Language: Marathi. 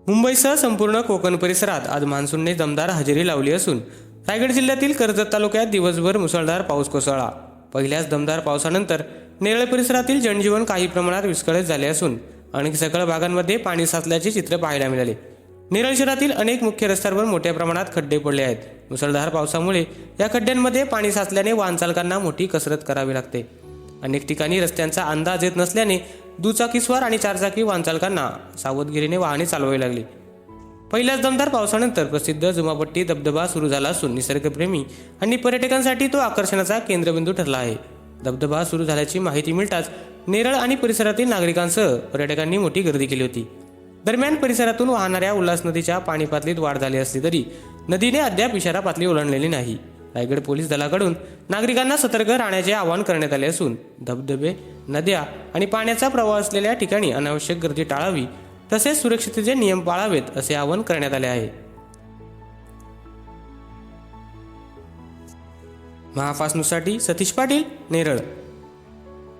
मुंबईसह संपूर्ण कोकण परिसरात आज मान्सूनने दमदार हजेरी लावली असून रायगड जिल्ह्यातील कर्जत तालुक्यात दिवसभर मुसळधार पाऊस कोसळला। पहिल्याच दमदार पावसानंतर नेरळ परिसरातील जनजीवन काही प्रमाणात विस्कळीत झाले असून अनेक सखल भागांमध्ये पाणी साचल्याचे चित्र पाहायला मिळाले। नेरळ शहरातील अनेक मुख्य रस्त्यांवर मोठ्या प्रमाणात खड्डे पडले आहेत। मुसळधार पावसामुळे या खड्ड्यांमध्ये पाणी साचल्याने वाहन चालकांना मोठी कसरत करावी लागते। अनेक ठिकाणी रस्त्यांचा अंदाज येत नसल्याने दुचाकीस्वार आणि चारचाकी वाहन चालकांना सावधगिरीने वाहने चालवावी लागली। पहिल्याच दमदार पावसानंतर प्रसिद्ध जुमापट्टी धबधबा सुरू झाला असून निसर्गप्रेमी आणि पर्यटकांसाठी तो आकर्षणाचा केंद्रबिंदू ठरला आहे। धबधबा सुरू झाल्याची माहिती मिळताच नेरळ आणि परिसरातील नागरिकांसह पर्यटकांनी मोठी गर्दी केली होती। दरम्यान परिसरातून वाहणाऱ्या उल्हास नदीच्या पाणी पातळीत वाढ झाली असली तरी नदीने अद्याप इशारा पातळी ओलांडलेली नाही। रायगड पोलीस दलाकडून नागरिकांना सतर्क राहण्याचे आवाहन करण्यात आले असून धबधबे, नद्या आणि पाण्याचा प्रवाह असलेल्या ठिकाणी अनावश्यक गर्दी टाळावी तसेच सुरक्षिततेचे नियम पाळावेत असे आवाहन करण्यात आले आहे। महाफास्ट न्यूजसाठी सतीश पाटील, नेरळ।